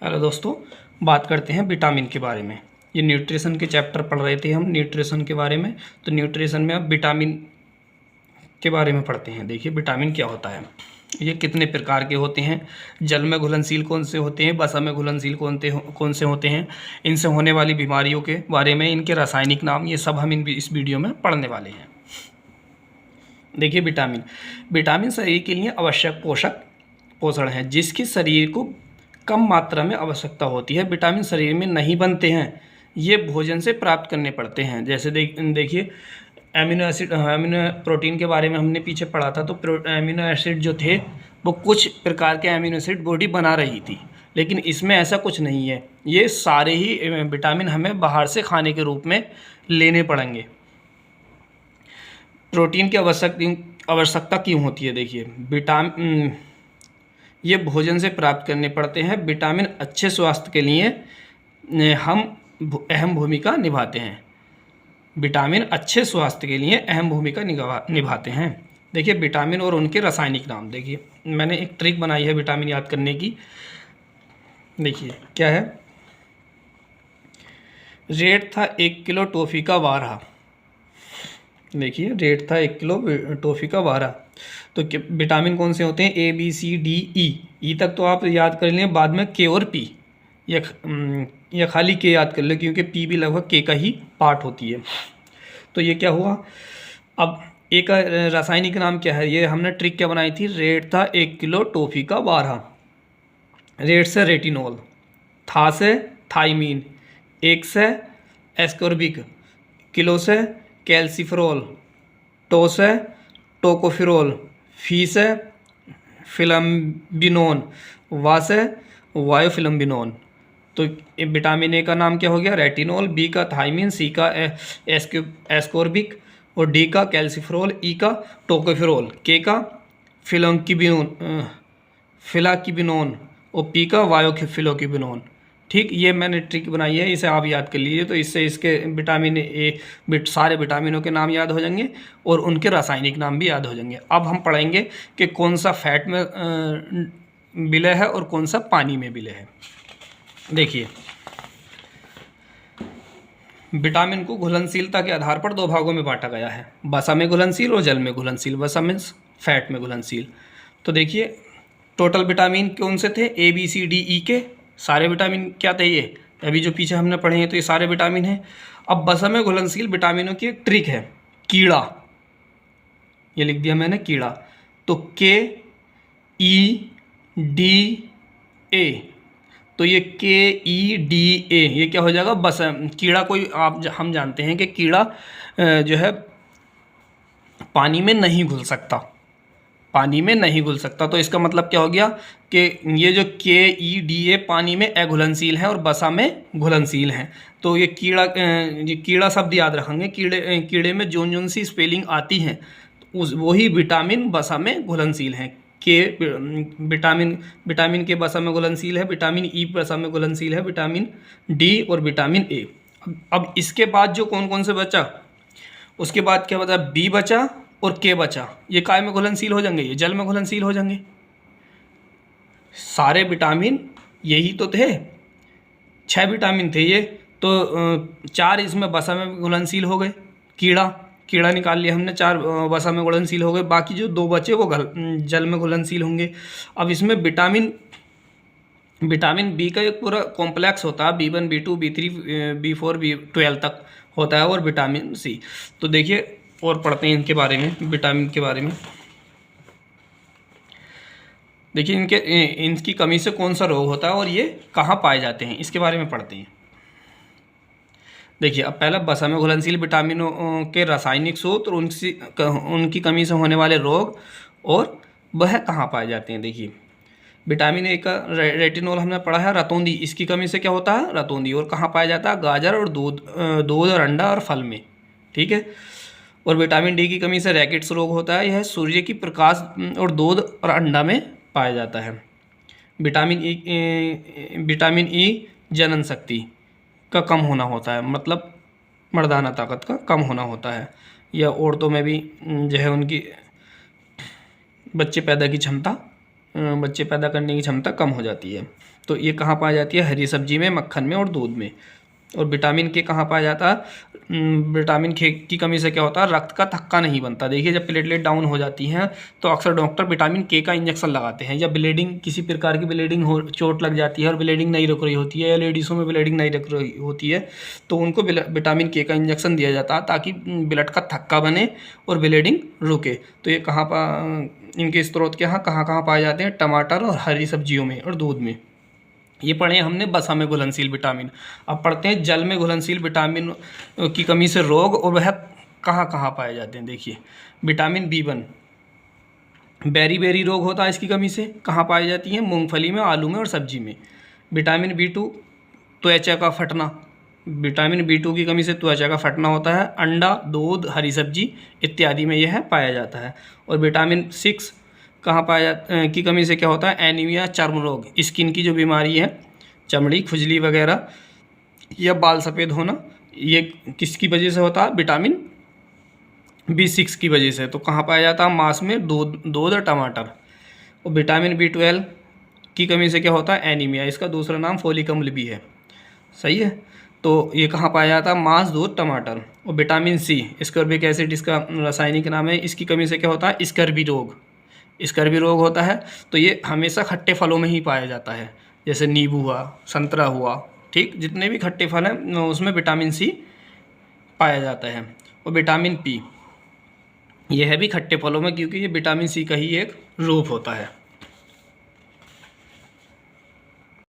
Hello दोस्तों, बात करते हैं विटामिन के बारे में। ये न्यूट्रिशन के चैप्टर पढ़ रहे थे हम न्यूट्रिशन के बारे में। तो न्यूट्रिशन में अब विटामिन के बारे में पढ़ते हैं। देखिए विटामिन क्या होता है, ये कितने प्रकार के होते हैं, जल में घुलनशील कौन से होते हैं, वसा में घुलनशील कौन से होते हैं, इनसे होने वाली बीमारियों के बारे में, इनके रासायनिक नाम, ये सब हम इस वीडियो में पढ़ने वाले हैं। देखिए विटामिन शरीर के लिए आवश्यक पोषण है, जिसकी शरीर को कम मात्रा में आवश्यकता होती है। विटामिन शरीर में नहीं बनते हैं, ये भोजन से प्राप्त करने पड़ते हैं। जैसे देखिए अमीनो प्रोटीन के बारे में हमने पीछे पढ़ा था। तो अमीनो एसिड जो थे वो कुछ प्रकार के अमीनो एसिड बॉडी बना रही थी, लेकिन इसमें ऐसा कुछ नहीं है। ये सारे ही विटामिन हमें बाहर से खाने के रूप में लेने पड़ेंगे। प्रोटीन की आवश्यकता क्यों होती है? देखिए ये भोजन से प्राप्त करने पड़ते हैं। विटामिन अच्छे स्वास्थ्य के लिए हम अहम भूमिका निभाते हैं। विटामिन अच्छे स्वास्थ्य के लिए अहम भूमिका निभाते हैं। देखिए विटामिन और उनके रासायनिक नाम। देखिए मैंने एक ट्रिक बनाई है विटामिन याद करने की। देखिए क्या है, रेट था 1 किलो टॉफ़ी का 12। देखिए रेट था 1 किलो टॉफ़ी का 12। तो विटामिन कौन से होते हैं? A B C D E तक तो आप याद कर लें, बाद में के और पी या खाली के याद कर लें, क्योंकि पी भी लगभग के का ही पार्ट होती है। तो ये क्या हुआ, अब ए का रासायनिक नाम क्या है? ये हमने ट्रिक क्या बनाई थी, रेट था 1 किलो टॉफ़ी का 12। रेट से रेटिनॉल, था से थाइमीन, एक से एस्कॉर्बिक, किलो से कैल्सिफेरॉल, टो से टोकोफेरॉल, फी से फिलम्बिनोन, वा से वायोफिलम्बिनोन। तो विटामिन ए का नाम क्या हो गया? रेटिनॉल, बी का थाइमिन, सी का एस्कॉर्बिक और डी का कैल्सिफेरॉल, ई का टोकोफेरॉल, के का फिलाकिबिनोन और पी का वायोफिलोकिबिनोन। ठीक, ये मैंने ट्रिक बनाई है, इसे आप याद कर लीजिए। तो इससे इसके विटामिन ए सारे विटामिनों के नाम याद हो जाएंगे और उनके रासायनिक नाम भी याद हो जाएंगे। अब हम पढ़ेंगे कि कौन सा फैट में विलय है और कौन सा पानी में विलय है। देखिए विटामिन को घुलनशीलता के आधार पर 2 भागों में बांटा गया है, वसा में घुलनशील और जल में घुलनशील। वसा मीन्स फैट में घुलनशील। तो देखिए टोटल विटामिन कौन से थे? A B C D E के सारे विटामिन क्या थे? ये अभी जो पीछे हमने पढ़े हैं तो ये सारे विटामिन हैं। अब वसा में घुलनशील विटामिनों की एक ट्रिक है, कीड़ा। ये लिख दिया मैंने, कीड़ा। तो के ई डी ए, तो ये के ई डी ए ये क्या हो जाएगा? बस कीड़ा कोई हम जानते हैं कि कीड़ा जो है पानी में नहीं घुल सकता, पानी में नहीं घुल सकता। तो इसका मतलब क्या हो गया कि ये जो के ई डी ए पानी में अघुलनशील हैं और वसा में घुलनशील हैं। तो ये कीड़ा शब्द याद रखेंगे। कीड़े में जोन सी स्पेलिंग आती हैं वही विटामिन वसा में घुलनशील हैं। के विटामिन के वसा में घुलनशील है, विटामिन ई वसा में घुलनशील है, विटामिन डी और विटामिन ए। अब इसके बाद जो कौन कौन से बचा, उसके बाद क्या बचा? बी बचा और के बचा। ये काय में घुलनशील हो जाएंगे? ये जल में घुलनशील हो जाएंगे। सारे विटामिन यही तो थे, 6 विटामिन थे ये। तो 4 इसमें वसा में घुलनशील हो गए। कीड़ा निकाल लिया हमने, 4 वसा में घुलनशील हो गए। बाकी जो 2 बचे वो जल में घुलनशील होंगे। अब इसमें विटामिन बी का एक पूरा कॉम्प्लेक्स होता है, B1 B2 B3 B4 B12 तक होता है, और विटामिन सी। तो देखिए और पढ़ते हैं इनके बारे में, विटामिन के बारे में। देखिए इनकी कमी से कौन सा रोग होता है और ये कहाँ पाए जाते हैं, इसके बारे में पढ़ते हैं। देखिए अब पहला वसा में घुलनशील विटामिनों के रासायनिक सूत्र, उनकी कमी से होने वाले रोग और वह कहाँ पाए जाते हैं। देखिए विटामिन ए का रेटिनॉल हमने पढ़ा है, रतौंधी, इसकी कमी से क्या होता है? रतौंधी। और कहाँ पाया जाता है? गाजर और दूध और अंडा और फल में। ठीक है। और विटामिन डी की कमी से रैकेट्स रोग होता है, यह सूर्य की प्रकाश और दूध और अंडा में पाया जाता है। विटामिन ई जनन शक्ति का कम होना होता है, मतलब मर्दाना ताकत का कम होना होता है। या औरतों में भी जो है उनकी बच्चे पैदा की क्षमता बच्चे पैदा करने की क्षमता कम हो जाती है। तो ये कहाँ पाई जाती है? हरी सब्जी में, मक्खन में और दूध में। और विटामिन के कहाँ पाया जाता है? विटामिन के की कमी से क्या होता है? रक्त का थक्का नहीं बनता। देखिए जब प्लेटलेट डाउन हो जाती हैं तो अक्सर डॉक्टर विटामिन के का इंजेक्शन लगाते हैं, या ब्लीडिंग, किसी प्रकार की ब्लीडिंग हो, चोट लग जाती है और ब्लीडिंग नहीं रुक रही होती है, या लेडीज़ों में ब्लीडिंग नहीं रुक रही होती है, तो उनको विटामिन के का इंजेक्शन दिया जाता है ताकि ब्लड का थक्का बने और ब्लीडिंग रुके। तो ये इनके स्रोत के यहाँ कहाँ कहाँ पाए जाते हैं? टमाटर और हरी सब्जियों में और दूध में। ये पढ़े हमने वसा में घुलनशील विटामिन। अब पढ़ते हैं जल में घुलनशील विटामिन की कमी से रोग, और वह कहाँ कहाँ पाए जाते हैं। देखिए विटामिन B1 बेरी रोग होता है इसकी कमी से। कहाँ पाई जाती है? मूंगफली में, आलू में और सब्जी में। विटामिन B2 त्वचा का फटना, विटामिन B2 की कमी से त्वचा का फटना होता है। अंडा, दूध, हरी सब्जी इत्यादि में यह पाया जाता है। और विटामिन 6 कहाँ पाया की कमी से क्या होता है? एनीमिया, चर्म रोग, स्किन की जो बीमारी है, चमड़ी, खुजली वगैरह या बाल सफ़ेद होना, ये किसकी वजह से होता है? विटामिन B6 की वजह से। तो कहाँ पाया जाता है? मांस में, दूध और टमाटर। और विटामिन B12 की कमी से क्या होता है? एनीमिया। इसका दूसरा नाम फोलिक अम्ल भी है। सही है। तो ये कहाँ पाया जाता है? मांस, दूध, टमाटर। और विटामिन C स्कर्बिक एसिड इसका रासायनिक नाम है। इसकी कमी से क्या होता है? स्कर्वी रोग होता है। तो ये हमेशा खट्टे फलों में ही पाया जाता है, जैसे नींबू हुआ, संतरा हुआ, ठीक, जितने भी खट्टे फल हैं उसमें विटामिन C पाया जाता है। और विटामिन P यह भी खट्टे फलों में, क्योंकि ये विटामिन C का ही एक रूप होता है।